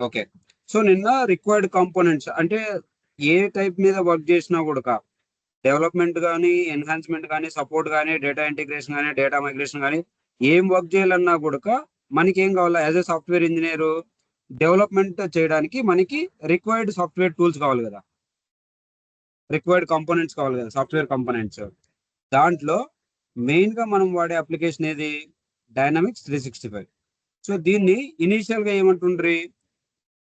Okay. So నిన్న required components అంటే ఏ type మీద వర్క్ చేసినా కూడా డెవలప్మెంట్ కానీ, ఎన్హాన్స్మెంట్ కానీ, సపోర్ట్ కానీ, డేటా ఇంటిగ్రేషన్ కానీ, డేటా మైగ్రేషన్ కానీ ఏం వర్క్ చేయాలన్నా కూడా మనకి ఏం కావాలా as a software engineer development చేయడానికి మనకి రిక్వైర్డ్ సాఫ్ట్వేర్ టూల్స్ కావాలి కదా, రిక్వైర్డ్ కాంపోనెంట్స్ కావాలి కదా, సాఫ్ట్వేర్ కాంపోనెంట్స్. దాంట్లో మెయిన్ గా మనం వాడే అప్లికేషన్ ఏది? డైనామిక్స్ 365. సో దీన్ని ఇనీషియల్ గా ఏమంటుండ్రి?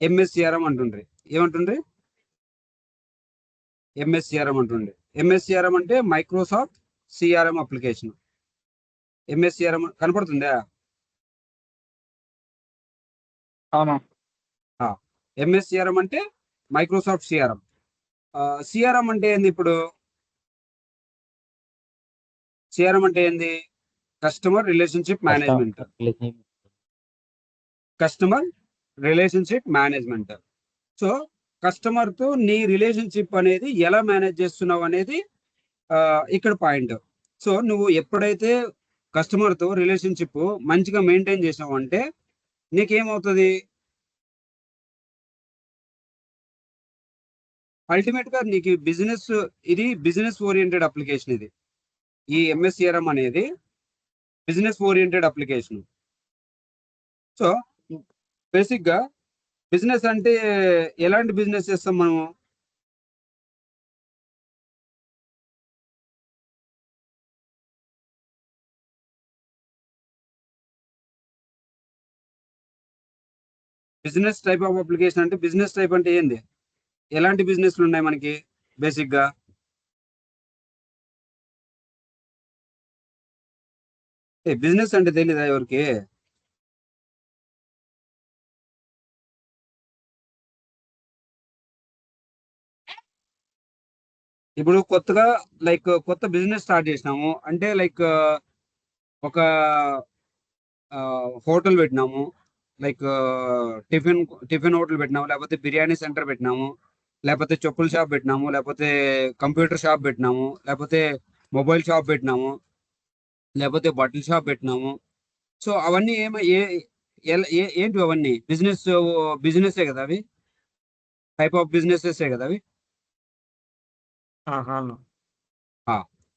ఎంఎస్సిఆర్ఎం అంటుండ్రి. ఏమంటుండ్రి? ఎంఎస్సిఆర్ఎం అంటుండ్రి. ఎంఎస్సిఆర్ఎం అంటే మైక్రోసాఫ్ట్ సిఆర్ఎం అప్లికేషన్. ఎంఎస్సిఆర్ఎం కనపడుతుందా? అవును. ఎంఎస్సిఆర్ఎం అంటే మైక్రోసాఫ్ట్ సిఆర్ఎం. సిఆర్ఎం అంటే ఏంది? ఇప్పుడు సిఆర్ఎం అంటే ఏంది? Customer relationship management. Customer relationship management. So customer తో నీ రిలేషన్షిప్ అనేది ఎలా మేనేజ్ చేస్తున్నావు అనేది ఇక్కడ పాయింట్. సో నువ్వు ఎప్పుడైతే కస్టమర్ తో రిలేషన్షిప్ మంచిగా మెయింటైన్ చేసావు అంటే నీకేమవుతుంది? అల్టిమేట్ గా నీకు బిజినెస్, ఇది బిజినెస్ ఓరియంటెడ్ అప్లికేషన్. ఇది ఈ ఎంఎస్సిఆర్ఎం అనేది business oriented application. So basic గా బిజినెస్ అంటే ఎలాంటి బిజినెస్ చేస్తాం మనము? బిజినెస్ టైప్ ఆఫ్ అప్లికేషన్ అంటే బిజినెస్ టైప్ అంటే ఏంది? ఎలాంటి బిజినెస్లు ఉన్నాయి మనకి బేసిక్ గా? బిజినెస్ అంటే తెలీదా ఎవరికి? ఇప్పుడు కొత్తగా కొత్త బిజినెస్ స్టార్ట్ చేసినాము అంటే ఒక హోటల్ పెట్టినాము, లైక్ టిఫిన్ టిఫిన్ హోటల్ పెట్టినాము, లేకపోతే బిర్యానీ సెంటర్ పెట్టినాము, లేకపోతే చెప్పుల షాప్ పెట్టినాము, లేకపోతే కంప్యూటర్ షాప్ పెట్టినాము, లేకపోతే మొబైల్ షాప్ పెట్టినాము, లేకపోతే బట్టల షాప్ పెట్టినాము. సో అవన్నీ ఏంటి అవన్నీ? బిజినెసే కదా అవి, టైప్ ఆఫ్ బిజినెసెసే కదా అవి. అవును.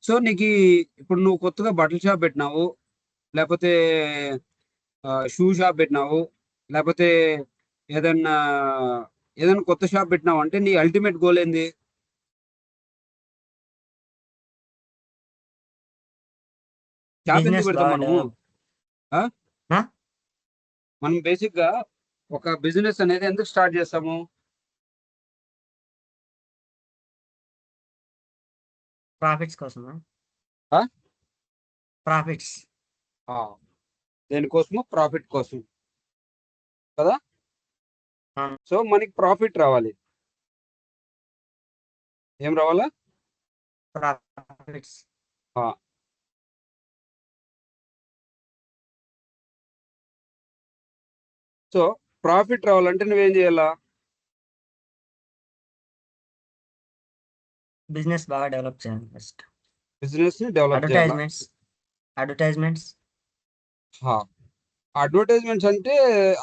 సో నీకు ఇప్పుడు నువ్వు కొత్తగా బట్టల షాప్ పెట్టినావు, లేకపోతే షూ షాప్ పెట్టినావు, లేకపోతే ఏదన్నా ఏదైనా కొత్త షాప్ పెట్టినావు అంటే నీ అల్టిమేట్ గోల్ ఏంది? షాప్ ఎందుకు బిజినెస్ పెడతాం బాగా మనము? డెవలప్. ఆ? ఆ? మనం బేసిక్ గా ఒక బిజినెస్ అనేది ఎందుకు స్టార్ట్ చేస్తాము? ప్రాఫిట్స్ కోసమా? ఆ? ప్రాఫిట్స్. దేనికోసము? ప్రాఫిట్ కోసం కదా. ఆ. సో మనకి ప్రాఫిట్ రావాలి. ఏం రావాలా? ప్రాఫిట్స్. సో ప్రాఫిట్ రావాలంటే నువ్వేం చేయాలా? బిజినెస్ బాగా డెవలప్ చేయాలి ఫస్ట్. బిజినెస్ ని డెవలప్ చేయాలా? అడ్వర్టైజ్మెంట్స్. అడ్వర్టైజ్మెంట్స్ అంటే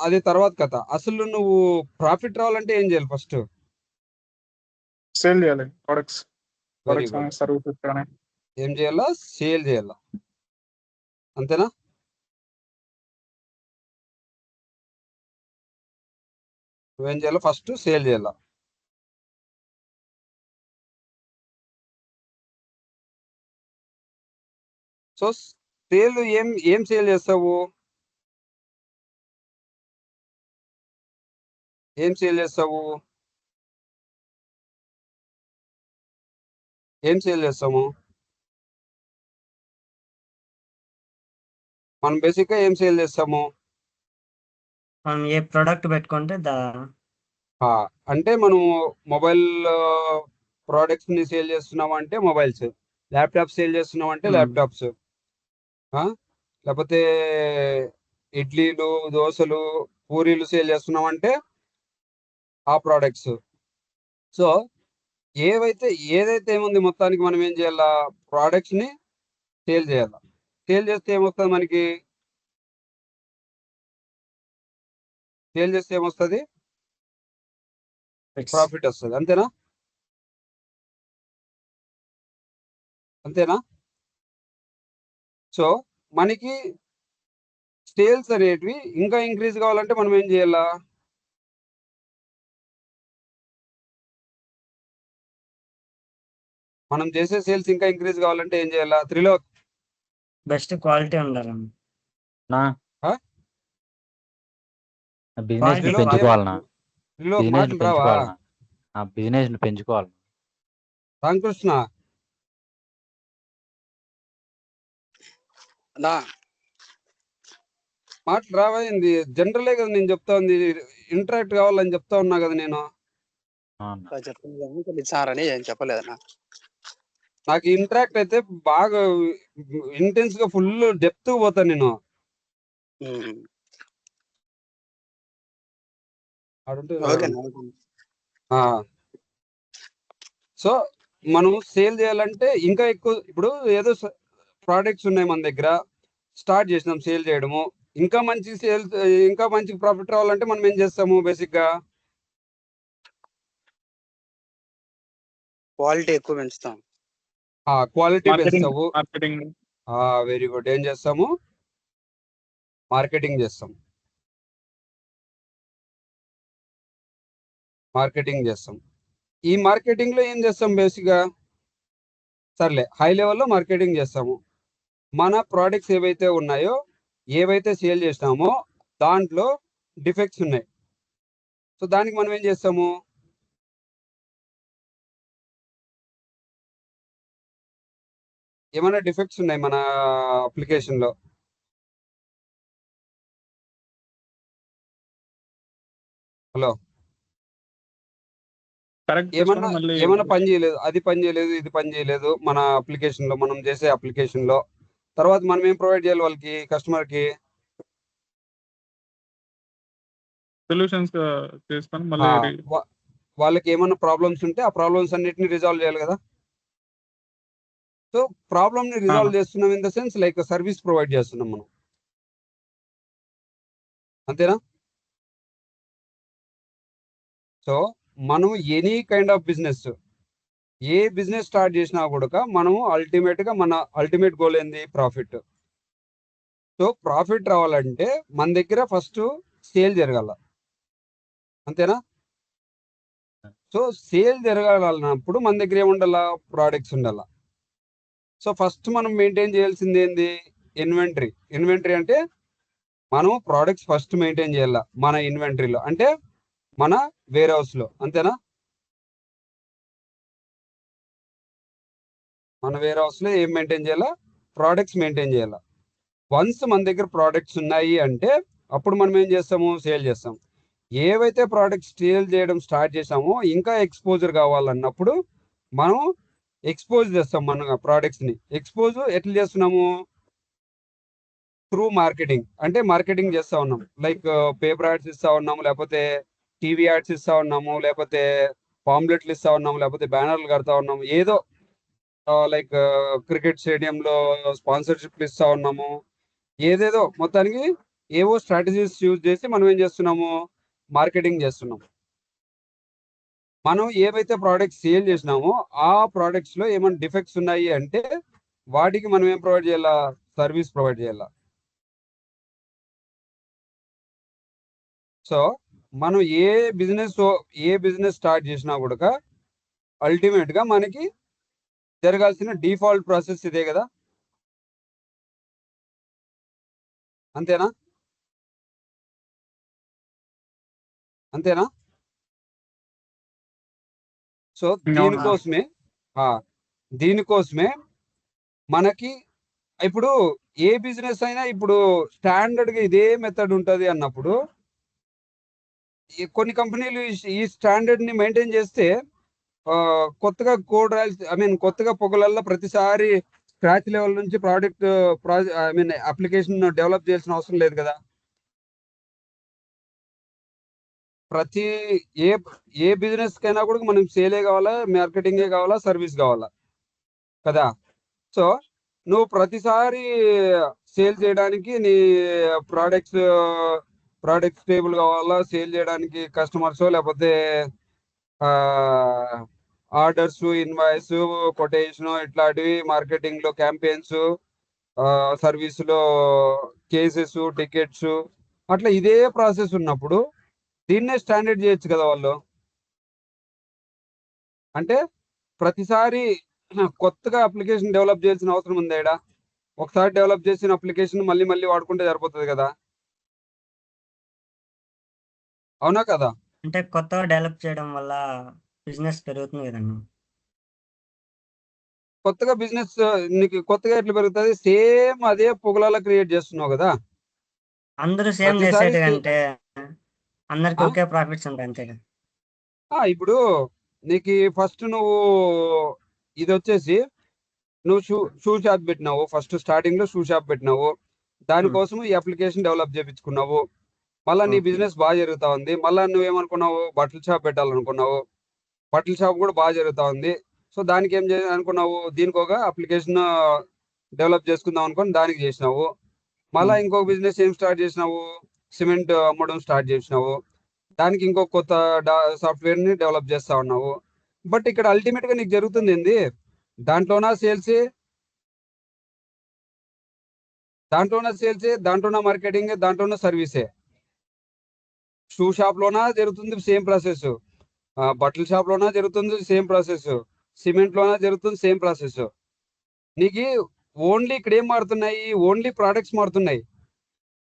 అది తర్వాత కథ. అసలు నువ్వు ప్రాఫిట్ రావాలంటే ఏం చేయాలి ఫస్ట్? సేల్ చేయాలి ప్రొడక్ట్స్. Very good. సర్వీసెస్ కానీ. ఏం చేయాలా? సేల్ చేయాలా, అంతేనా? నువ్వేం చేయాలా? ఫస్ట్ సేల్ చేయాలా. సో సేల్ ఏం ఏం సేల్ చేస్తావు? ఏం సేల్ చేస్తావు? ఏం సేల్ చేస్తాము మనం? బేసిక్ గా ఏం సేల్ చేస్తాము? మనం ఏ ప్రోడక్ట్ పెట్టుకుంటే అంటే మనము మొబైల్ ప్రోడక్ట్స్ ని సేల్ చేస్తున్నాం అంటే మొబైల్స్, ల్యాప్టాప్ సేల్ చేస్తున్నాం అంటే ల్యాప్టాప్స్, లేకపోతే ఇడ్లీలు, దోశలు, పూరీలు సేల్ చేస్తున్నాం అంటే ఆ ప్రోడక్ట్స్. సో ఏదైతే ఏముంది మొత్తానికి మనం ఏం చేయాలా? ప్రోడక్ట్స్ ని సేల్ చేయాలా. సేల్ చేస్తే ఏమొస్తుంది మనకి? సేల్ చేస్తే ఏమొస్తుంది? ప్రాఫిట్ వస్తుంది. అంతేనా? అంతేనా? సో మనకి సేల్స్ అనేటివి ఇంకా ఇంక్రీజ్ కావాలంటే మనం ఏం చేయాలా? మనం చేసే సేల్స్ ఇంకా ఇంక్రీజ్ కావాలంటే ఏం చేయాలా? త్రిలోక్ బెస్ట్ క్వాలిటీ ఉండాలన్న. నా ఆ? బిజినెస్ ని Quality, పెంచుకోవాలనా? త్రిలోక్ బిజినెస్ ని మాటలు రావా? పెంచుకోవాలనా? ఆ బిజినెస్ ని పెంచుకోవాలి. రామకృష్ణ నా మాటలు రావా ఏంది? జనరలే కదా నేను చెప్తా ఉంది. ఇంటరాక్ట్ కావాలని చెప్తా ఉన్నా కదా నేను. అవునా? చెప్పండి సార్ అని ఏం చెప్పలేదన్నా. నాకు ఇంటరాక్ట్ అయితే బాగా ఇంటెన్స్ గా ఫుల్ డెప్త్ పోతా నేను. ఆడుంటే ఓకేనా? ఆ. సో మనం సేల్ చేయాలంటే ఇంకా ఎక్కువ, ఇప్పుడు ఏదో ప్రోడక్ట్స్ ఉన్నాయి మన దగ్గర, స్టార్ట్ చేసినాం సేల్ చేయడము. ఇంకా మంచి సేల్, ఇంకా మంచి ప్రాఫిట్ రావాలంటే మనం ఏం చేస్తాము? బేసిక్ గా క్వాలిటీ ఎక్కువ పెంచుతాం. క్వాలిటీ మార్కెటింగ్ పెంచుతావు. Marketing very good. ఏం చేస్తాము? మార్కెటింగ్ చేస్తాం. మార్కెటింగ్ చేస్తాం. ఈ మార్కెటింగ్ లో ఏం చేస్తాం? బేసిక్ గా సర్లే హై లెవెల్లో మార్కెటింగ్ చేస్తాము. మన ప్రోడక్ట్స్ ఏవైతే ఉన్నాయో, ఏవైతే సేల్ చేసినామో దాంట్లో డిఫెక్ట్స్ ఉన్నాయి. సో దానికి మనం ఏం చేస్తాము? ఏమైనా డిఫెక్ట్స్ ఉన్నాయి మన అప్లికేషన్ లో, హలో, కరెక్ట్ ఏమన్నా చేసుకొని మళ్ళీ ఏమైనా పని చేయలేదు, అది పని చేయలేదు, ఇది పని చేయలేదు మన అప్లికేషన్ లో, మనం చేసే అప్లికేషన్ లో, తర్వాత మనం ఏం ప్రొవైడ్ చేయాలి వాళ్ళకి, కస్టమర్ కి? సొల్యూషన్స్ చేసుకొని మళ్ళీ వాళ్ళకి ఏమైనా ప్రాబ్లమ్స్ ఉంటే ఆ ప్రాబ్లమ్స్ అన్నిటిని రిజాల్వ్ చేయాలి కదా. సో ప్రాబ్లమ్ ని రిజాల్వ్ చేస్తున్నాం in the sense like service provide చేస్తున్నాం మనం. అంతేనా? సో మనం any kind of business, A business start చేసినా కూడా మనం అల్టిమేట్ గా మన అల్టిమేట్ గోల్ ఏంది? ప్రాఫిట్. సో ప్రాఫిట్ రావాలంటే మన దగ్గర ఫస్ట్ సేల్ జరగాల. అంతేనా? సో సేల్ జరగాలన్నప్పుడు మన దగ్గర ఏముండాలా? ప్రోడక్ట్స్ ఉండాలా. సో ఫస్ట్ మనం మెయింటైన్ చేయాల్సింది ఏంది? ఇన్వెంటరీ. ఇన్వెంటరీ అంటే మనం ప్రోడక్ట్స్ ఫస్ట్ మెయింటైన్ చేయాలా మన ఇన్వెంటరీలో, అంటే మన వేర్ హౌస్ లో. అంతేనా? మన వేర్ హౌస్ లో ఏం మెయింటైన్ చేయాలా? ప్రోడక్ట్స్ మెయింటైన్ చేయాలా. వన్స్ మన దగ్గర ప్రోడక్ట్స్ ఉన్నాయి అంటే అప్పుడు మనం ఏం చేస్తాము? సేల్ చేస్తాం. ఏవైతే ప్రోడక్ట్స్ సేల్ చేయడం స్టార్ట్ చేసామో ఇంకా ఎక్స్పోజర్ కావాలన్నప్పుడు మనం ఎక్స్పోజ్ చేస్తాం మన ప్రోడక్ట్స్ ని. ఎక్స్పోజ్ ఎట్లా చేస్తున్నాము? Through marketing. అంటే మార్కెటింగ్ చేస్తా ఉన్నాం, లైక్ పేపర్ యాడ్స్ ఇస్తా ఉన్నాము, లేకపోతే టీవీ యాడ్స్ ఇస్తా ఉన్నాము, లేకపోతే పాంప్లెట్లు ఇస్తా ఉన్నాము, లేకపోతే బ్యానర్లు కడతా ఉన్నాము, ఏదో లైక్ క్రికెట్ స్టేడియంలో స్పాన్సర్షిప్లు ఇస్తా ఉన్నాము. ఏదేదో మొత్తానికి ఏవో స్ట్రాటజీస్ యూజ్ చేసి మనం ఏం చేస్తున్నాము? మార్కెటింగ్ చేస్తున్నాం. మనం ఏవైతే ప్రోడక్ట్స్ సేల్ చేసినామో ఆ ప్రోడక్ట్స్ లో ఏమైనా డిఫెక్ట్స్ ఉన్నాయి అంటే వాటికి మనం ఏం ప్రొవైడ్ చేయాలా? సర్వీస్ ప్రొవైడ్ చేయాలా. సో మనం ఏ బిజినెస్ స్టార్ట్ చేసినా కూడా అల్టిమేట్ గా మనకి జరగాల్సిన డిఫాల్ట్ ప్రాసెస్ ఇదే కదా. అంతేనా? అంతేనా? సో దీనికోసమే మనకి ఇప్పుడు ఏ బిజినెస్ అయినా ఇప్పుడు స్టాండర్డ్ గా ఇదే మెథడ్ ఉంటది అన్నప్పుడు కొన్ని కంపెనీలు ఈ స్టాండర్డ్ ని మెయింటైన్ చేస్తే కొత్తగా కోడ్ రాయాల్సి, కొత్తగా పొగలల్లో ప్రతిసారి స్క్రాచ్ లెవెల్ నుంచి అప్లికేషన్ డెవలప్ చేయాల్సిన అవసరం లేదు కదా. ప్రతి ఏ ఏ బిజినెస్ కైనా కూడా మనం సేలే కావాలా, మార్కెటింగే కావాలా, సర్వీస్ కావాలా కదా. సో నువ్వు ప్రతిసారి సేల్ చేయడానికి నీ ప్రోడక్ట్స్ టేబుల్ కావాలా, సేల్ చేయడానికి కస్టమర్స్, లేకపోతే ఆర్డర్స్, ఇన్వాయిస్, కొటేషన్ ఇట్లాంటివి, మార్కెటింగ్ లో క్యాంపెయిన్స్, సర్వీస్ లో కేసెస్, టికెట్స్, అట్లా ఇదే ప్రాసెస్ ఉన్నప్పుడు దీన్నే స్టాండర్డ్ చేయొచ్చు కదా వాళ్ళు. అంటే ప్రతిసారి కొత్తగా అప్లికేషన్ డెవలప్ చేయాల్సిన అవసరం ఉంది ఈడ. ఒకసారి డెవలప్ చేసిన అప్లికేషన్ మళ్ళీ మళ్ళీ వాడుకుంటే సరిపోతుంది కదా, అవునా కదా? అంటే కొత్తగా డెవలప్ చేయడం వల్ల బిజినెస్ పెరుగుతుంది కదన్నా. కొత్తగా బిజినెస్ నీకు కొత్తగా ఎట్లా పెరుగుతుంది? సేమ్ అదే పొగలాల క్రియేట్ చేస్తున్నావు కదా అందరూ సేమ్ ప్రతిసారి. చేసేటికంటే అందరికి ఆ? ఒకే ప్రాఫిట్స్ ఉంటాయి అంతే కదా. ఇప్పుడు నీకు ఫస్ట్ నువ్వు ఇది వచ్చేసి నువ్వు షూ షాప్ పెట్టినావు. ఫస్ట్ స్టార్టింగ్ లో షూ షాప్ పెట్టినావు, దానికోసం ఈ అప్లికేషన్ డెవలప్ చేయించుకున్నావు. మళ్ళా నీ బిజినెస్ బాగా జరుగుతా ఉంది. మళ్ళా నువ్వేమనుకున్నావు, బట్టల షాప్ పెట్టాలనుకున్నావు. బట్టల షాప్ కూడా బాగా జరుగుతా ఉంది. సో దానికి ఏం అనుకున్నావు, దీనికి ఒక అప్లికేషన్ డెవలప్ చేసుకుందాం అనుకుని దానికి చేసినావు. మళ్ళా ఇంకొక బిజినెస్ ఏం స్టార్ట్ చేసినావు, సిమెంట్ అమ్మడం స్టార్ట్ చేసినావు. దానికి ఇంకో కొత్త సాఫ్ట్వేర్ ని డెవలప్ చేస్తా ఉన్నావు. బట్ ఇక్కడ అల్టిమేట్ గా నీకు జరుగుతుంది ఏంది? దాంట్లోనా సేల్స్, దాంట్లోనా మార్కెటింగ్, దాంట్లోనా సర్వీసే. షూ షాప్ లోనా జరుగుతుంది సేమ్ ప్రాసెస్, బట్టల షాప్ లోనా జరుగుతుంది సేమ్ ప్రాసెస్, సిమెంట్ లోనా జరుగుతుంది సేమ్ ప్రాసెస్. నీకు ఓన్లీ ఇక్కడ ఏం మారుతున్నాయి, ఓన్లీ ప్రోడక్ట్స్ మారుతున్నాయి.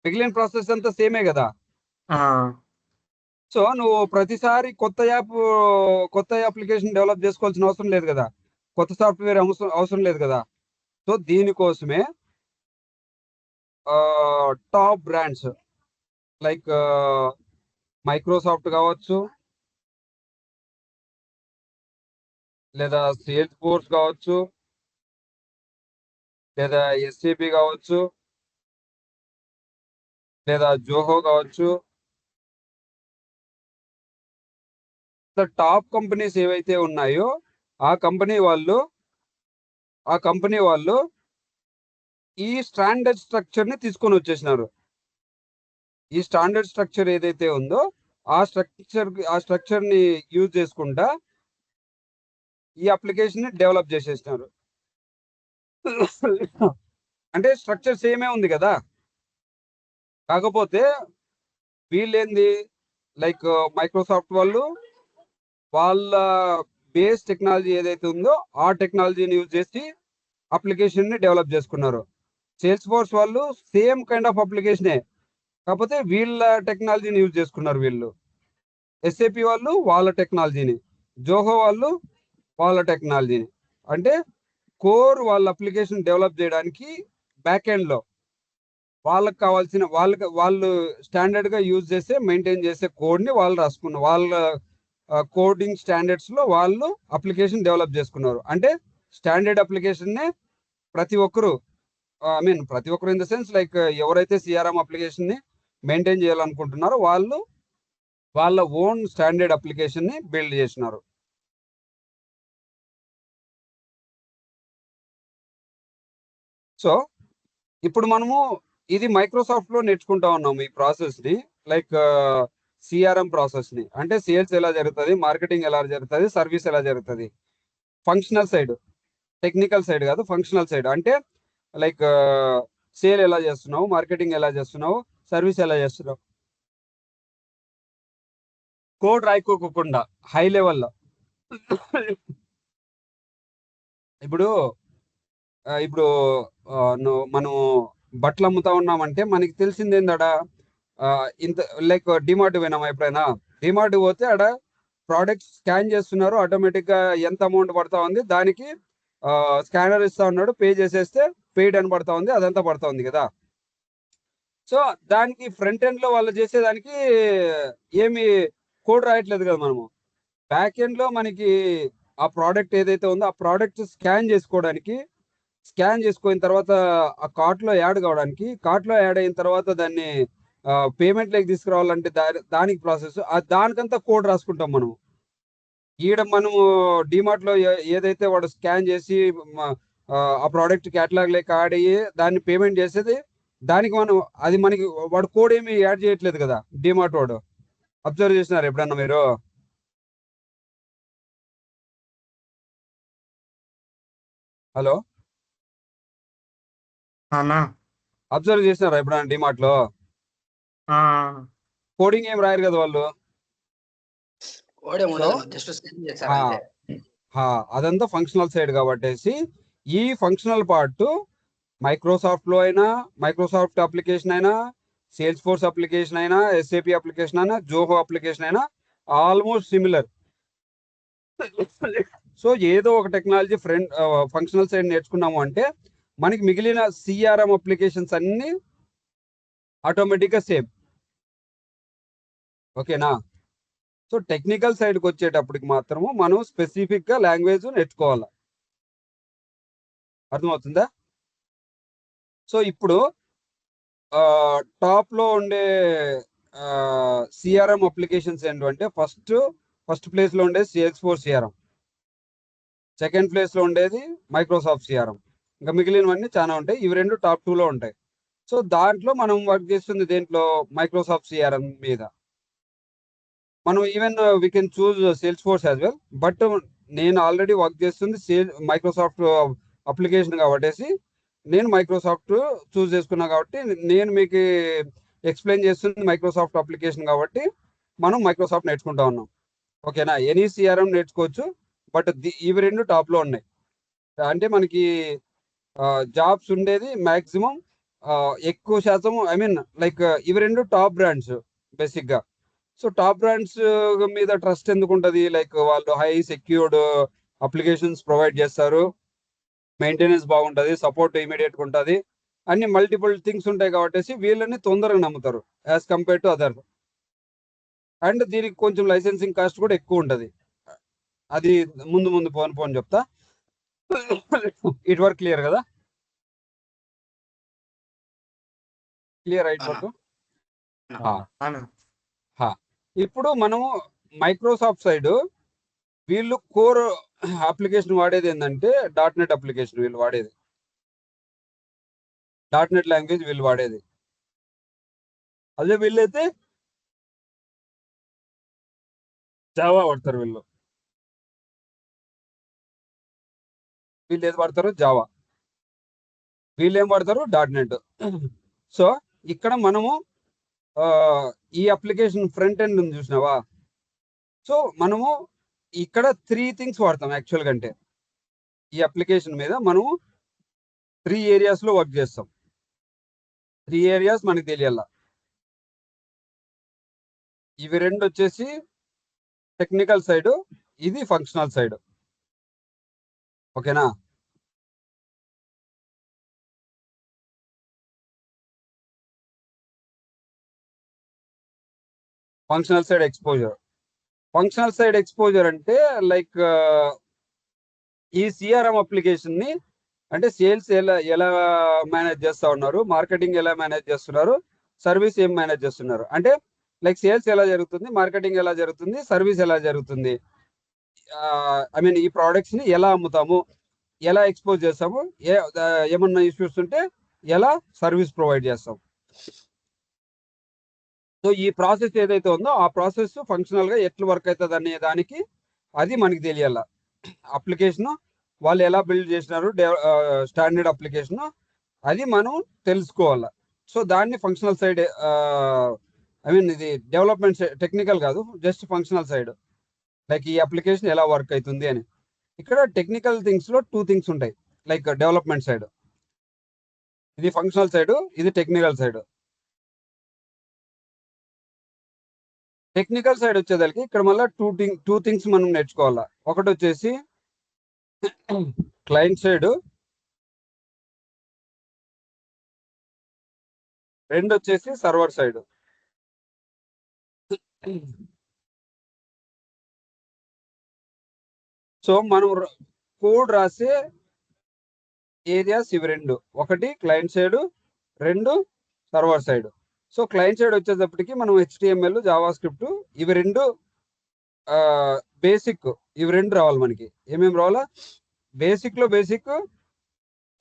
మిగిలిన ప్రాసెస్ అంతా సేమే కదా. సో నువ్వు ప్రతిసారి కొత్త అప్లికేషన్ డెవలప్ చేసుకోవాల్సిన అవసరం లేదు కదా, కొత్త సాఫ్ట్వేర్ అవసరం లేదు కదా. సో దీనికోసమే టాప్ బ్రాండ్స్ లైక్ మైక్రోసాఫ్ట్ కావచ్చు, లేదా సేల్స్ ఫోర్స్ కావచ్చు, లేదా ఎస్ఏపి కావచ్చు, లేదా జోహో కావచ్చు, టాప్ కంపెనీస్ ఏవైతే ఉన్నాయో ఆ కంపెనీ వాళ్ళు ఈ స్టాండర్డ్ స్ట్రక్చర్ ని తీసుకొని వచ్చేసినారు. ఈ స్టాండర్డ్ స్ట్రక్చర్ ఏదైతే ఉందో ఆ స్ట్రక్చర్ ని యూజ్ చేసుకుంటా ఈ అప్లికేషన్ ని డెవలప్ చేసేసినారు. అంటే స్ట్రక్చర్ సేమే ఉంది కదా, కాకపోతే వీళ్ళేంది, లైక్ మైక్రోసాఫ్ట్ వాళ్ళు వాళ్ళ బేస్ టెక్నాలజీ ఏదైతే ఉందో ఆ టెక్నాలజీని యూజ్ చేసి అప్లికేషన్ ని డెవలప్ చేసుకున్నారు. సేల్స్ ఫోర్స్ వాళ్ళు సేమ్ కైండ్ ఆఫ్ అప్లికేషనే, కాకపోతే వీళ్ళ టెక్నాలజీని యూజ్ చేసుకున్నారు వీళ్ళు. ఎస్ఏపి వాళ్ళు వాళ్ళ టెక్నాలజీని, జోహో వాళ్ళు వాళ్ళ టెక్నాలజీని. అంటే కోర్ వాళ్ళ అప్లికేషన్ డెవలప్ చేయడానికి బ్యాక్ ఎండ్ లో వాళ్ళకి కావాల్సిన వాళ్ళు స్టాండర్డ్ గా యూజ్ చేసే మెయింటైన్ చేసే కోడ్ ని వాళ్ళు రాసుకున్నారు. వాళ్ళ కోడింగ్ స్టాండర్డ్స్ లో వాళ్ళు అప్లికేషన్ డెవలప్ చేసుకున్నారు. అంటే స్టాండర్డ్ అప్లికేషన్ నే ప్రతి ఒక్కరు, ప్రతి ఒక్కరు ఇన్ ద సెన్స్ లైక్ ఎవరైతే సిఆర్ఎం అప్లికేషన్ ని మెయింటైన్ చేయాలనుకుంటున్నారో వాళ్ళు వాళ్ళ ఓన్ స్టాండర్డ్ అప్లికేషన్ ని బిల్డ్ చేసినారు. సో ఇప్పుడు మనము ఇది మైక్రోసాఫ్ట్ లో నేర్చుకుంటా ఉన్నాము ఈ ప్రాసెస్ ని, లైక్ సిఆర్ఎం ప్రాసెస్ ని. అంటే సేల్స్ ఎలా జరుగుతుంది, మార్కెటింగ్ ఎలా జరుగుతుంది, సర్వీస్ ఎలా జరుగుతుంది. ఫంక్షనల్ సైడ్, టెక్నికల్ సైడ్ కాదు, ఫంక్షనల్ సైడ్. అంటే లైక్ సేల్ ఎలా చేస్తున్నావు, మార్కెటింగ్ ఎలా చేస్తున్నావు, సర్వీస్ ఎలా చేస్తున్నావు. కోడ్ రాయికోకుండా హై లెవెల్లో. ఇప్పుడు ఇప్పుడు మనం బట్టలు అమ్ముతా ఉన్నామంటే మనకి తెలిసింది ఏందడా, ఇంత లైక్ డిమార్ట్ పోయినామా ఎప్పుడైనా, డిమార్ట్ పోతే ఆడ ప్రోడక్ట్స్ స్కాన్ చేస్తున్నారు, ఆటోమేటిక్ గా ఎంత అమౌంట్ పడతా ఉంది దానికి స్కానర్ ఇస్తా ఉన్నాడు, పే చేసేస్తే పెయిడ్ అని పడతా ఉంది, అదంతా పడతా ఉంది కదా. సో దానికి ఫ్రంట్ ఎండ్ లో వాళ్ళు చేసేదానికి ఏమి కోడ్ రాయట్లేదు కదా మనము. బ్యాక్ ఎండ్ లో మనకి ఆ ప్రోడక్ట్ ఏదైతే ఉందో ఆ ప్రోడక్ట్ స్కాన్ చేసుకున్న తర్వాత ఆ కార్ట్ లో యాడ్ కావడానికి, కార్ట్ లో యాడ్ అయిన తర్వాత దాన్ని పేమెంట్ లైక్ తీసుకురావాలంటే దానికి ప్రాసెస్, దానికంతా కోడ్ రాసుకుంటాం మనం. ఈడ మనము డిమార్ట్ లో ఏదైతే వాడు స్కాన్ చేసి ఆ ప్రోడక్ట్ క్యాటలాగ్ లెక్క యాడ్ అయ్యి దాన్ని పేమెంట్ చేసేది, దానికి మనం అది మనకి వాడు కోడ్ ఏమి యాడ్ చేయట్లేదు కదా డిమార్ట్ వాడు. అబ్జర్వ్ చేసినారు ఎప్పుడన్నా మీరు? హలో, అన్నా అబ్జర్వ్ చేసినారా ఎప్పుడైనా డిమార్ట్ లో ఆ, కోడింగ్ ఏం రాయరు కదా వాళ్ళు. ఓడే సో ఉండదు, జస్ట్ స్కాన్ చేశారు అంతే. అదంతా ఫంక్షనల్ సైడ్ కాబట్టేసి ఈ ఫంక్షనల్ పార్ట్ మైక్రోసాఫ్ట్ లో అయినా, మైక్రోసాఫ్ట్ అప్లికేషన్ అయినా, సేల్స్ ఫోర్స్ అప్లికేషన్ అయినా, ఎస్ఏపి అప్లికేషన్ అయినా, జోహో అప్లికేషన్ అయినా ఆల్మోస్ట్ సిమిలర్. సో ఏదో ఒక టెక్నాలజీ ఫంక్షనల్ సైడ్ నేర్చుకున్నాము అంటే మనకి మిగిలిన సిఆర్ఎం అప్లికేషన్స్ అన్ని ఆటోమేటిక్గా సేమ్. ఓకేనా? సో టెక్నికల్ సైడ్కి వచ్చేటప్పటికి మాత్రము మనం స్పెసిఫిక్గా లాంగ్వేజ్ నేర్చుకోవాలి. అర్థమవుతుందా? సో ఇప్పుడు టాప్లో ఉండే సిఆర్ఎం అప్లికేషన్స్ ఏంటంటే ఫస్ట్ ప్లేస్లో ఉండేది సేల్స్ ఫోర్స్ సిఆర్ఎం, సెకండ్ ప్లేస్లో ఉండేది మైక్రోసాఫ్ట్ సిఆర్ఎం, ఇంకా మిగిలినవన్నీ చాలా ఉంటాయి. ఇవి రెండు టాప్ 2లో ఉంటాయి. సో దాంట్లో మనం వర్క్ చేస్తుంది దేంట్లో? మైక్రోసాఫ్ట్ సిఆర్ఎం మీద. మనం even we can choose sales force as well, but నేను ఆల్రెడీ వర్క్ చేస్తుంది మైక్రోసాఫ్ట్ అప్లికేషన్ కాబట్టేసి నేను మైక్రోసాఫ్ట్ చూస్ చేసుకున్నా కాబట్టి నేను మీకు ఎక్స్ప్లెయిన్ చేస్తుంది మైక్రోసాఫ్ట్ అప్లికేషన్ కాబట్టి మనం మైక్రోసాఫ్ట్ నేర్చుకుంటా ఉన్నాం. ఓకేనా? ఎనీ సిఆర్ఎం నేర్చుకోవచ్చు, బట్ ఇవి రెండు టాప్లో ఉన్నాయి. అంటే మనకి జాబ్స్ ఉండేది మ్యాక్సిమం ఎక్కువ శాతం, ఐ మీన్ లైక్ ఇవి రెండు టాప్ బ్రాండ్స్ బేసిక్గా. సో టాప్ బ్రాండ్స్ మీద ట్రస్ట్ ఎందుకు ఉంటుంది? లైక్ వాళ్ళు హై సెక్యూర్డ్ అప్లికేషన్స్ ప్రొవైడ్ చేస్తారు, మెయింటెనెన్స్ బాగుంటుంది, సపోర్ట్ ఇమీడియట్గా ఉంటుంది, అన్ని మల్టిపుల్ థింగ్స్ ఉంటాయి కాబట్టి వీళ్ళని తొందరగా నమ్ముతారు as compare to other. And దీనికి కొంచెం లైసెన్సింగ్ కాస్ట్ కూడా ఎక్కువ ఉంటుంది. అది ముందు పోను చెప్తా. ఇట్ వర్క్ క్లియర్ కదా? Clear it work. అన్నా ఇప్పుడు మనము మైక్రోసాఫ్ట్ సైడ్ వీళ్ళు కోర్ అప్లికేషన్ వాడేది ఏంటంటే .NET అప్లికేషన్ వీళ్ళు వాడేది, .NET లాంగ్వేజ్ వీళ్ళు వాడేది. అదే వీళ్ళైతే జావా వాడతారు. వీళ్ళు ఏది వాడతారు? జావా. వీళ్ళు ఏం వాడతారు? .NET. సో ఇక్కడ మనము ఈ అప్లికేషన్ ఫ్రంట్ ఎండ్ ఉంది చూసినావా? సో మనము ఇక్కడ 3 థింగ్స్ వాడతాం యాక్చువల్గా. అంటే ఈ అప్లికేషన్ మీద మనము 3 ఏరియాస్లో వర్క్ చేస్తాం. 3 ఏరియాస్ మనకి తెలియాల. ఇవి రెండు వచ్చేసి టెక్నికల్ సైడ్, ఇది ఫంక్షనల్ సైడ్. ఓకేనా? Functional side exposure. Functional side exposure అంటే లైక్ ఈ సిఆర్ఎం అప్లికేషన్ ని అంటే సేల్స్ ఎలా మేనేజ్ చేస్తా ఉన్నారు, మార్కెటింగ్ ఎలా మేనేజ్ చేస్తున్నారు, సర్వీస్ ఏం మేనేజ్ చేస్తున్నారు. అంటే లైక్ సేల్స్ ఎలా జరుగుతుంది, మార్కెటింగ్ ఎలా జరుగుతుంది, సర్వీస్ ఎలా జరుగుతుంది, ఐ మీన్ ఈ ప్రోడక్ట్స్ ని ఎలా అమ్ముతాము, ఎలా ఎక్స్పోజ్ చేస్తాము, ఏమన్నా ఇష్యూస్ ఉంటే ఎలా సర్వీస్ ప్రొవైడ్ చేస్తాం. సో ఈ ప్రాసెస్ ఏదైతే ఉందో ఆ ప్రాసెస్ ఫంక్షనల్ గా ఎట్లా వర్క్ అవుతుంది అనే దానికి అది మనకి తెలియాల. అప్లికేషన్ వాళ్ళు ఎలా బిల్డ్ చేసినారు, స్టాండర్డ్ అప్లికేషన్, అది మనం తెలుసుకోవాలి. సో దాన్ని ఫంక్షనల్ సైడ్, ఐ మీన్ ఇది డెవలప్మెంట్ టెక్నికల్ కాదు, జస్ట్ ఫంక్షనల్ సైడ్. లైక్ ఈ అప్లికేషన్ ఎలా వర్క్ అవుతుంది అని. ఇక్కడ టెక్నికల్ థింగ్స్ లో 2 థింగ్స్ ఉంటాయి. లైక్ డెవలప్మెంట్ సైడ్, ఇది ఫంక్షనల్ సైడ్, ఇది టెక్నికల్ సైడ్. టెక్నికల్ సైడ్ వచ్చేదానికి ఇక్కడ మళ్ళీ టూ థింగ్స్ మనం నేర్చుకోవాలా. ఒకటి వచ్చేసి క్లయింట్ సైడ్, రెండు వచ్చేసి సర్వర్ సైడ్. సో మనం కోడ్ రాసే ఏరియాస్ ఇవి రెండు, ఒకటి క్లయింట్ సైడ్, రెండు server side. So client side వచ్చేటప్పటికి మనం HTML, జావా స్క్రిప్ట్, ఇవి రెండు బేసిక్, ఇవి రెండు రావాలి మనకి. ఏమేమి రావాలా? బేసిక్ లో బేసిక్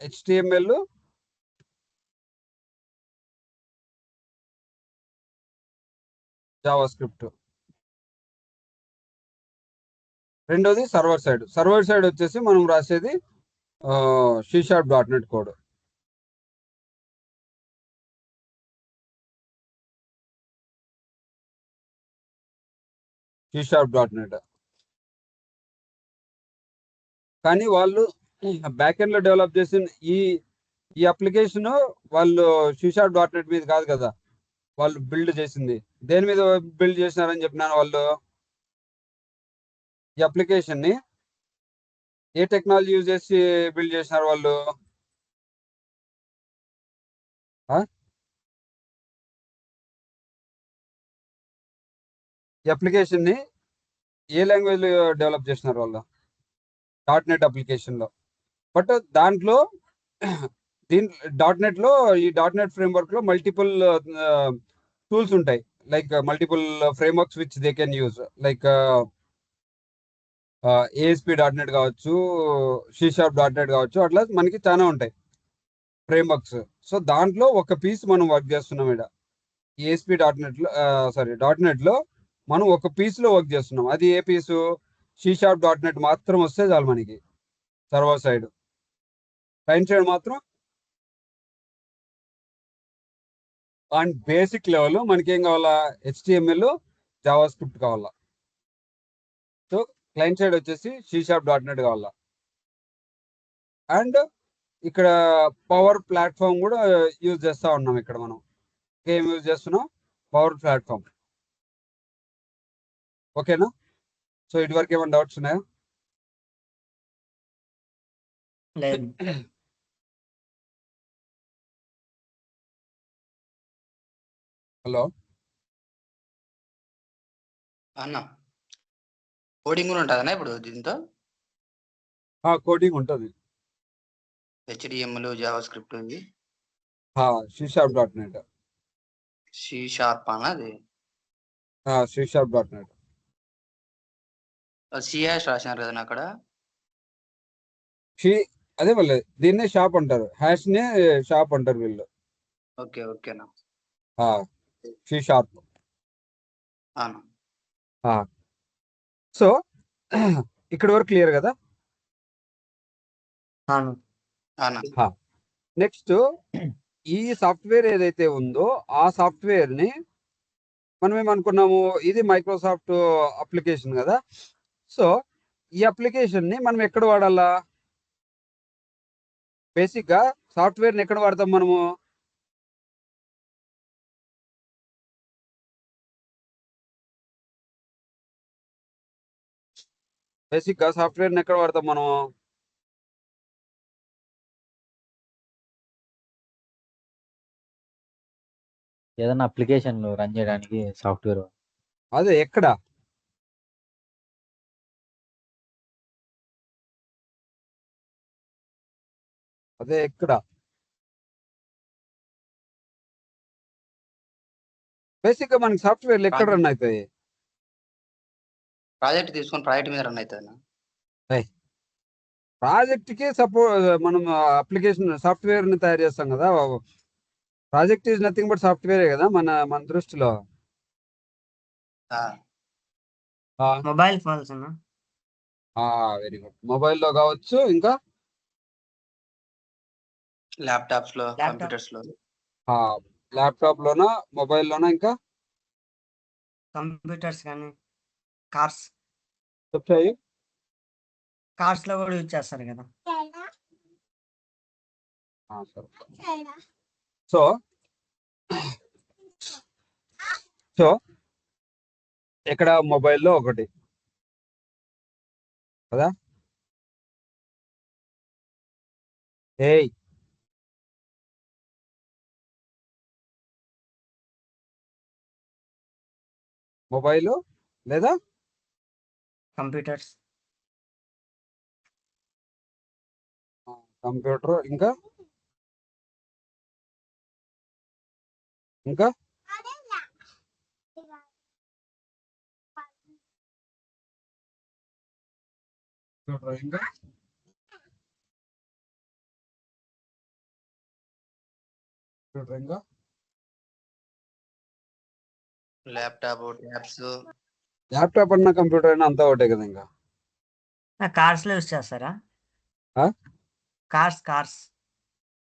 HTML, జావా స్క్రిప్ట్. రెండోది సర్వర్ సైడ్. సర్వర్ సైడ్ వచ్చేసి మనం రాసేది C#.NET కోడ్. C#.NET. కానీ వాళ్ళు బ్యాక్ ఎండ్ లో డెవలప్ చేసిన ఈ ఈ అప్లికేషన్ వాళ్ళు C#.NET మీద కాదు కదా వాళ్ళు బిల్డ్ చేసింది. దేని మీద బిల్డ్ చేసినారని చెప్పినాను వాళ్ళు? ఈ అప్లికేషన్ ని ఏ టెక్నాలజీ యూజ్ చేసి బిల్డ్ చేసినారు వాళ్ళు? ఈ అప్లికేషన్ ని ఏ లాంగ్వేజ్ లో డెవలప్ చేసినారు వాళ్ళు? .NET అప్లికేషన్ లో. బట్ దాంట్లో .NET లో ఈ .NET ఫ్రేమ్వర్క్ లో మల్టిపుల్ టూల్స్ ఉంటాయి. Like multiple frameworks which they can use. Like ASP.NET కావచ్చు, C#.NET కావచ్చు, అట్లా మనకి చాలా ఉంటాయి ఫ్రేమ్వర్క్స్. సో దాంట్లో ఒక పీస్ మనం వర్క్ చేస్తున్నాం ఇక్కడ. ASP.NET లో .NET లో మనం ఒక పీస్ లో వర్క్ చేస్తున్నాం. అది ఏ పీసు? C#.NET మాత్రం వస్తే చాలు మనకి సర్వర్ సైడ్. క్లయింట్ సైడ్ మాత్రం అండ్ బేసిక్ లెవెల్ మనకి ఏం కావాలా? HTML, జావా స్క్రిప్ట్ కావాలా. సో క్లయింట్ సైడ్ వచ్చేసి C#.NET కావాలా. అండ్ ఇక్కడ పవర్ ప్లాట్ఫామ్ కూడా యూజ్ చేస్తా ఉన్నాం. ఇక్కడ మనం ఏం యూజ్ చేస్తున్నాం? Power platform. ఓకేనా? సో ఇటు వరకు ఏమైనా డౌట్స్ ఉన్నాయా? లేదు. హలో అన్న కోడింగ్ కూడా ఉంటుందన్నా ఇప్పుడు దీంతో? కోడింగ్ ఉంటుంది. HTML, జావా స్క్రిప్ట్ ఉంది. C#.NET. C# అన్న అది? C#.NET. C# రాసినారు కదా అక్కడ. అదే వాళ్ళు దీన్నే షాప్ అంటారు. హ్యాష్ నే షాప్ అంటారు వీళ్ళు. ఓకే ఓకేనా. C#. అవును. సో ఇక్కడ వరకు క్లియర్ కదా? అవును. అవునా. నెక్స్ట్ ఈ సాఫ్ట్వేర్ ఏదైతే ఉందో ఆ సాఫ్ట్వేర్ ని మనం ఏమనుకున్నాము, ఇది మైక్రోసాఫ్ట్ అప్లికేషన్ కదా. సో ఈ అప్లికేషన్ ని మనం ఎక్కడ వాడాలా? బేసిక్ గా సాఫ్ట్వేర్ ని ఎక్కడ వాడతాం మనము? బేసిక్ గా సాఫ్ట్వేర్ ని ఎక్కడ వాడతాం మనం? ఏదైనా అప్లికేషన్ రన్ చేయడానికి సాఫ్ట్వేర్. అదే ఎక్కడ? అదే ఎక్కడ? బేసిక్ గా మనకి సాఫ్ట్వేర్లు ఎక్కడ రన్ అవుతాయి? ప్రాజెక్ట్ తీసుకొని ప్రాజెక్ట్ మీద రన్ అవుతుంది. ప్రాజెక్ట్ కి మనం అప్లికేషన్ సాఫ్ట్వేర్ ని తయారు చేస్తాం కదా. ప్రాజెక్ట్ ఈజ్ నథింగ్ బట్ సాఫ్ట్వేరే కదా మన దృష్టిలో. మొబైల్ ఫోన్స్ అన్న. Very good. మొబైల్లో కావచ్చు, ఇంకా ల్యాప్టాప్స్ లో, ల్యాప్టాప్. కంప్యూటర్స్ లో. ల్యాప్టాప్ లోనా, మొబైల్లోనా, ఇంకా కంప్యూటర్స్ కానీ కార్స్ చెప్తాయి. కార్స్ లో కూడా యూజ్ చేస్తారు కదా. సరే. సో సో ఇక్కడ మొబైల్లో ఒకటి కదా. ఏయ్ మొబైల్ లేదా కంప్యూటర్స్, కంప్యూటర్, ఇంకా ఇంకా ఇంకా ఇంకా ల్యాప్టాప్, ట్యాబ్స్. ల్యాప్టాప్ అన్న కంప్యూటర్ అయినా అంతా ఒకటే కదా. ఇంకా కార్స్ లో యూజ్ చేస్తారా? కార్స్ కార్స్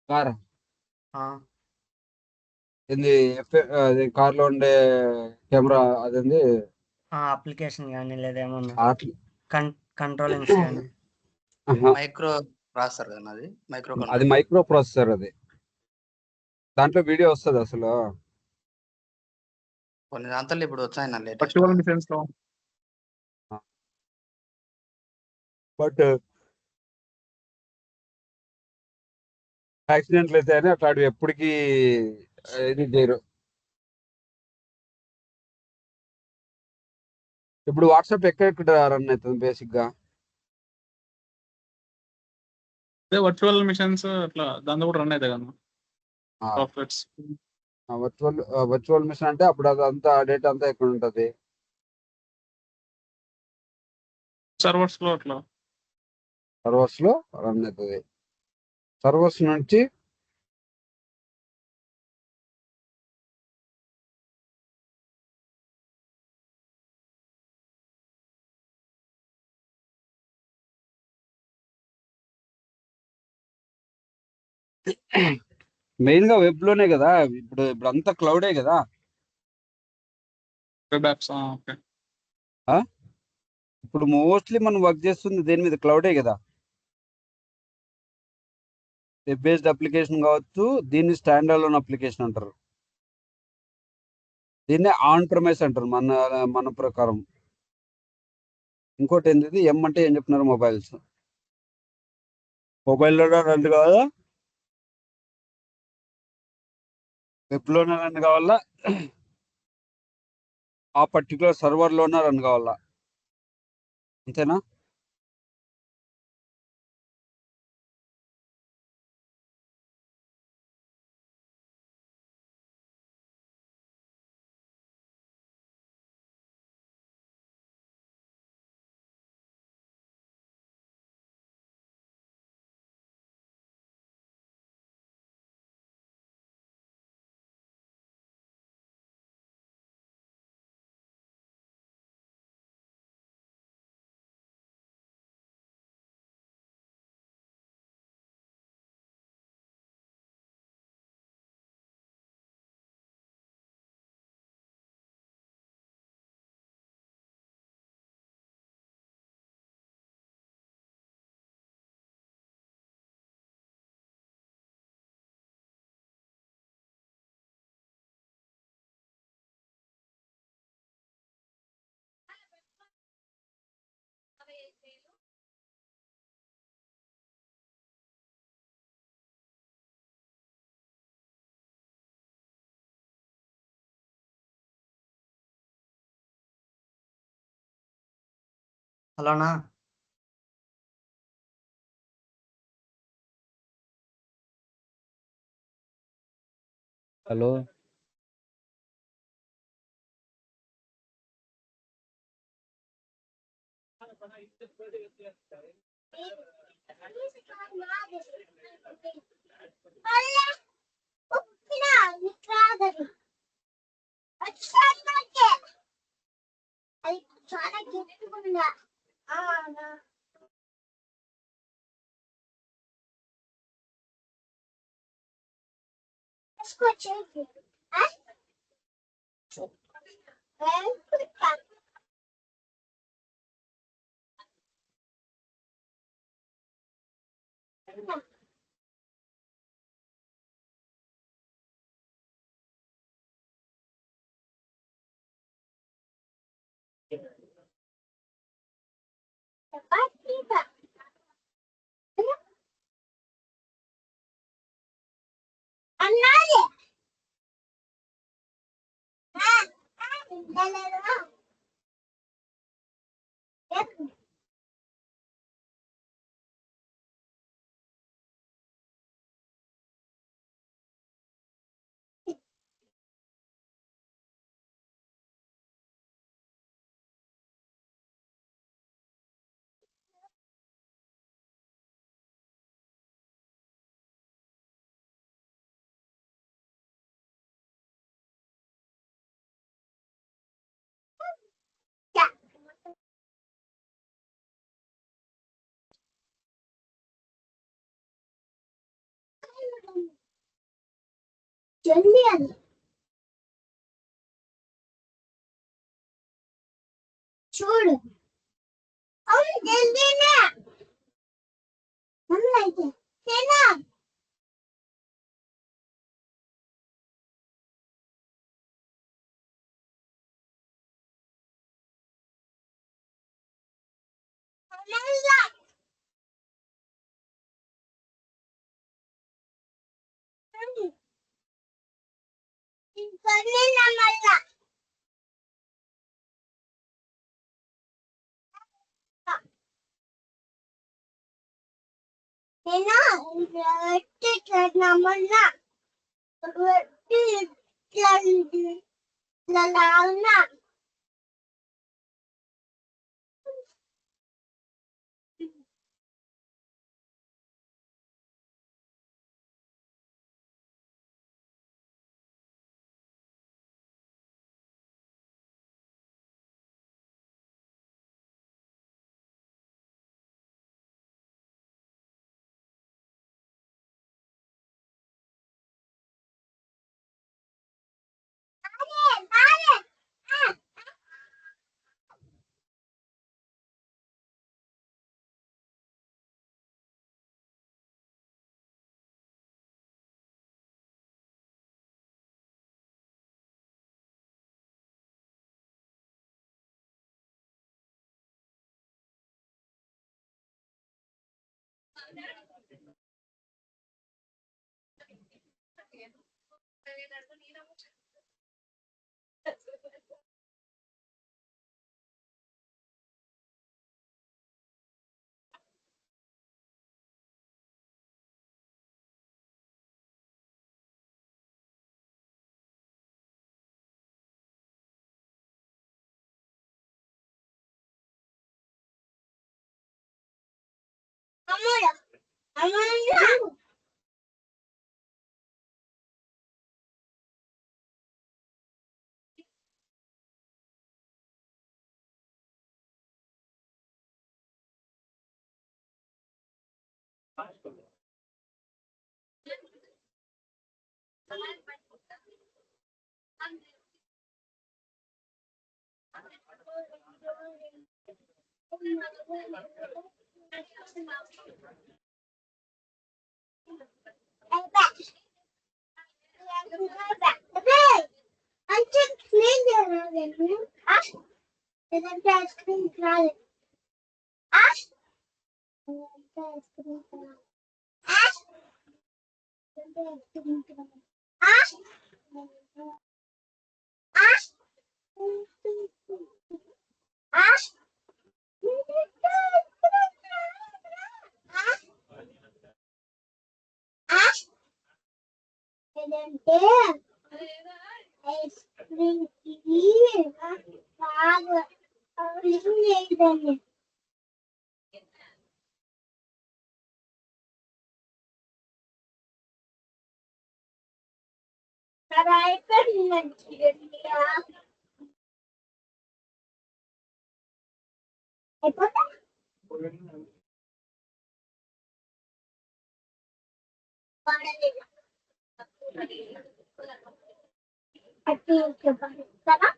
కార్ ఆ, ఏంది అది కార్ లో ఉండే కెమెరా అదేంది అప్లికేషన్ కానీ లేదా ఏమన్నా ఆట్- కంట్రోలింగ్స్ కానీ ఆహా, మైక్రో ప్రాసెసర్ కదా అది మైక్రో అది కంట్రోలర్. మైక్రో ప్రాసెసర్ అది. దాంట్లో వీడియో వస్తుంది అసలు. కొన్ని దాంట్లో ఇప్పుడు వచ్చాయి లేటెస్ట్. వర్చువల్ మిషన్స్ లో బట్ యాక్సిడెంట్లు అయితే అని అట్లాంటివి ఎప్పటికీ ఇది చేయరు. ఇప్పుడు వాట్సాప్ ఎక్కడెక్కడ రన్ అవుతుంది బేసిక్ గా? అదే వర్చువల్ మిషన్స్ అట్లా దాంతో కూడా రన్ అవుతాయి కదా సాఫ్ట్వేర్స్. వర్చువల్ మిషన్ అంటే అప్పుడు అదంతా డేటా అంతా ఎక్కడ ఉంటది? సర్వర్స్ లో అట్లా సర్వర్స్ లో రన్ అవుతుంది. సర్వర్స్ నుంచి మెయిన్ గా వెబ్ లోనే కదా. ఇప్పుడు అంతా క్లౌడే కదా. Web apps. ఓకే. ఇప్పుడు మోస్ట్లీ మనం వర్క్ చేస్తుంది దేని మీద? క్లౌడే కదా. వెబ్ బేస్డ్ అప్లికేషన్ కావచ్చు, దీన్ని స్టాండ్ అలోన్ అప్లికేషన్ అంటారు, దీన్నే ఆన్ ప్రిమైస్ అంటారు మన మన ప్రకారం. ఇంకోటి ఏంటిది ఎం అంటే ఏం చెప్తున్నారు? మొబైల్స్. మొబైల్లో రన్ కావాలా, వెబ్లోనే రన్ కావాలా, ఆ పర్టికులర్ సర్వర్లోనే రన్ కావాలా, అంతేనా? హలోనా? హలో. చూడు అవును జల్దీనే అయితే తినా నేను ఇట్లా నమ్మన్నా ఇట్లా లావునా అమ్మోడా అమ్మోడా ఐస్ క్రీమ్ రాదు ఏదంటే ఐస్ క్రీమ్ బాగా లేదండి అది అయిపోయిందండి అయిపోతా అట్టి కదా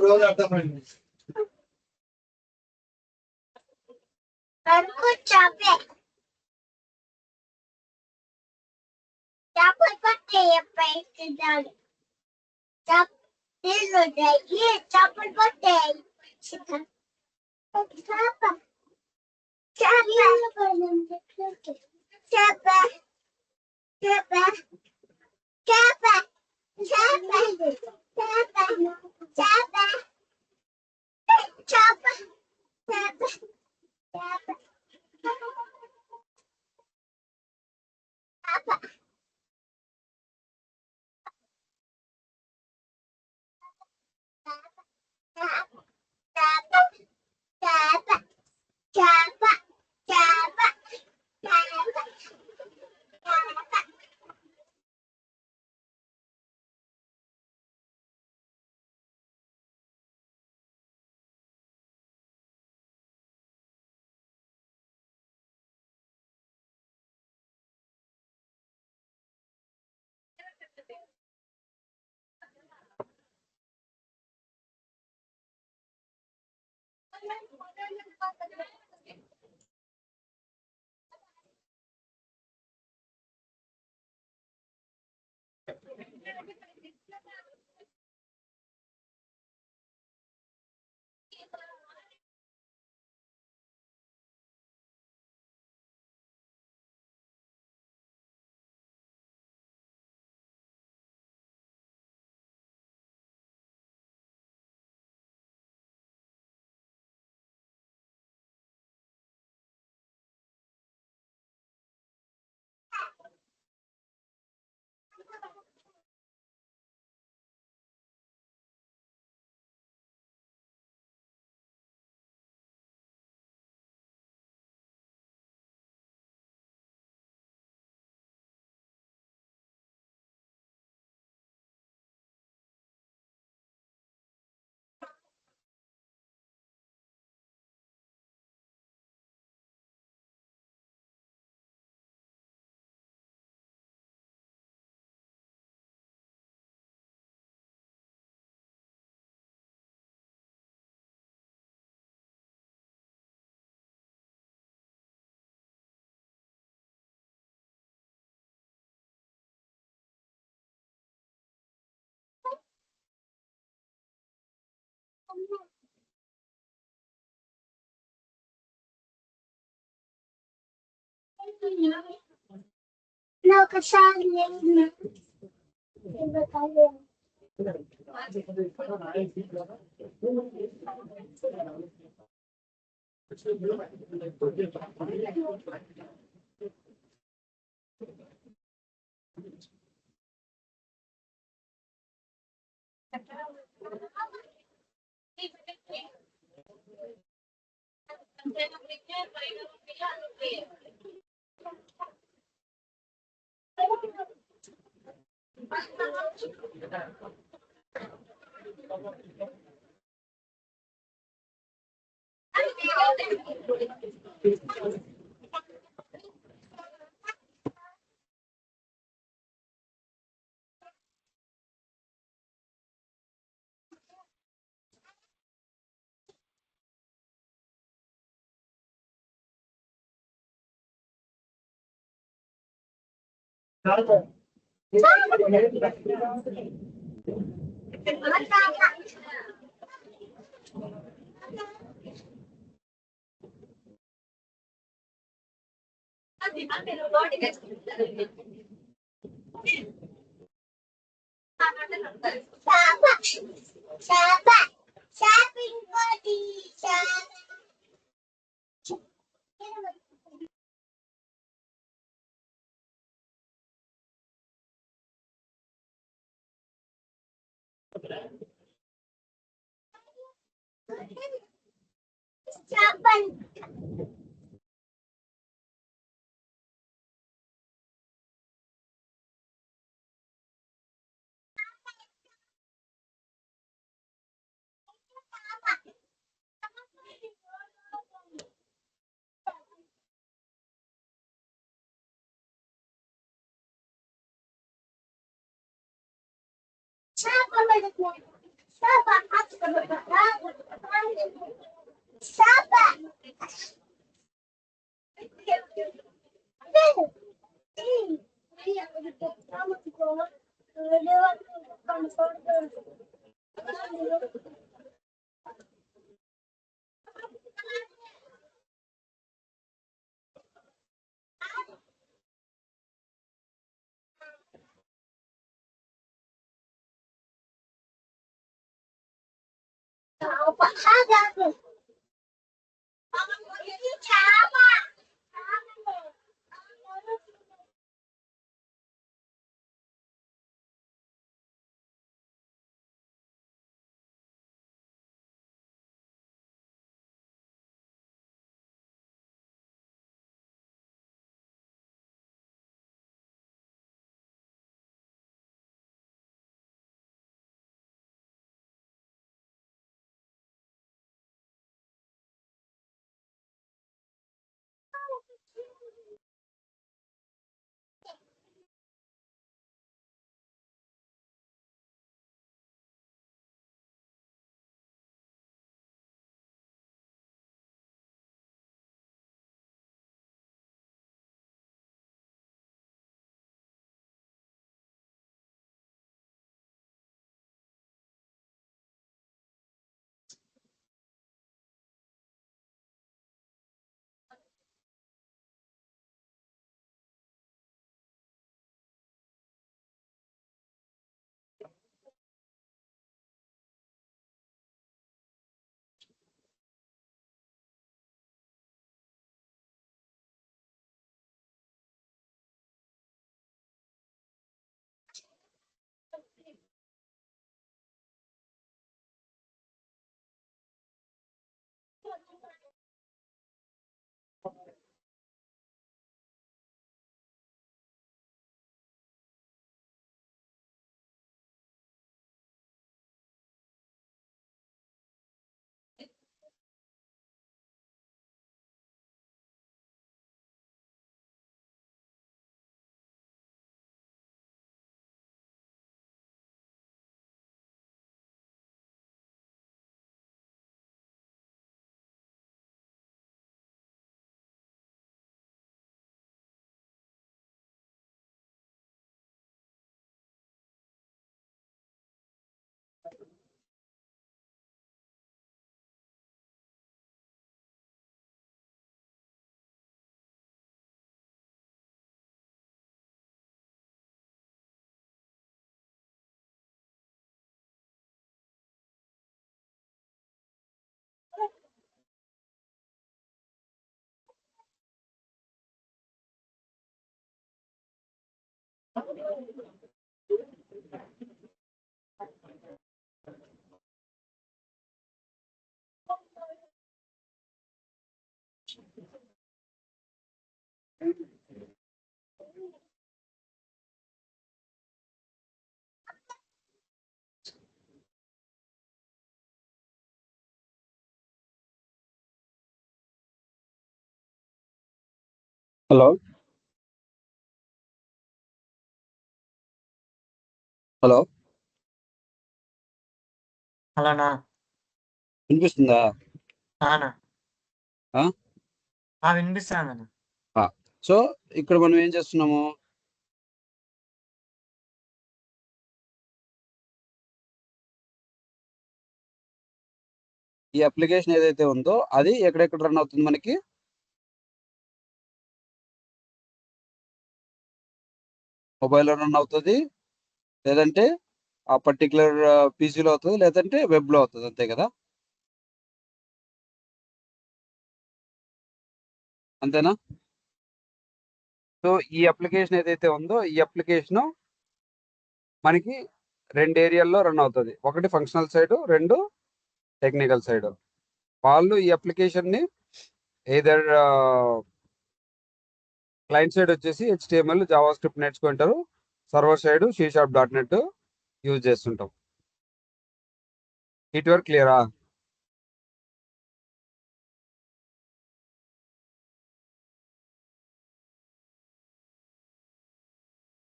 రోజు అర్థమైంది చాపే చాపలు పట్టే పైకి Chop. This one right here. Chop and potato. Chop. Chop. No, kasali. Siapa? Shopping body. Siapa? Siapa? Siapa? Siapa? Siapa? Hello hello అలానా వినిపిస్తుందా? అనా ఆ? వినిపిస్తాను. సో ఇక్కడ మనం ఏం చేస్తున్నాము? ఈ అప్లికేషన్ ఏదైతే ఉందో అది ఎక్కడెక్కడ రన్ అవుతుంది మనకి? మొబైల్లో రన్ అవుతుంది, లేదంటే ఆ పర్టికులర్ పీసీలో అవుతుంది, లేదంటే వెబ్లో అవుతుంది, అంతే కదా? అంతేనా? సో ఈ అప్లికేషన్ ఏదైతే ఉందో ఈ అప్లికేషన్ మనకి రెండు ఏరియాల్లో రన్ అవుతుంది. ఒకటి ఫంక్షనల్ సైడ్, రెండు టెక్నికల్ సైడ్. వాళ్ళు ఈ అప్లికేషన్ని ఏదర్ క్లయింట్ సైడ్ వచ్చేసి HTML జావా స్క్రిప్ట్ నేర్చుకుంటారు, సర్వర్ సైడ్ C#.NET యూజ్ చేస్తుంటాం. ఇట్ వరకు క్లియరా?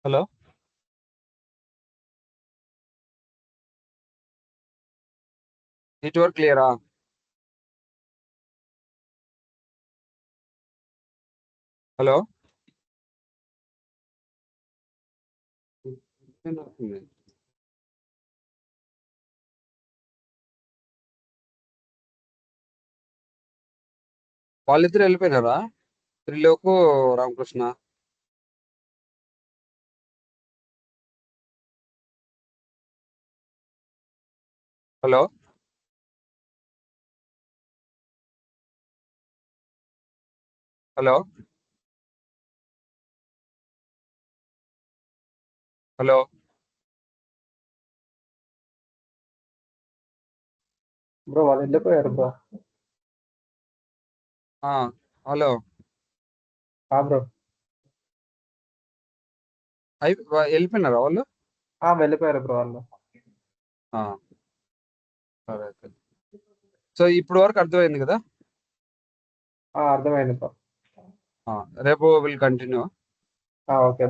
హలో ఇట్ వరకు క్లియరా? హలో వాళ్ళిద్దరు వెళ్ళిపోయినారా? త్రిలోకు Ramakrishna. Hello hello hello bro వాళ్ళు వెళ్ళిపోయారు బ్రో. హలో బ్రో వెళ్ళిపోయినారా వాళ్ళు? వెళ్ళిపోయారు బ్రో వాళ్ళు. ఆ, సరే అయితే. సో ఇప్పుడు వరకు అర్థమైంది కదా? అర్థమైంది బ్రో. రేపు విల్ కంటిన్యూ. ఓకే.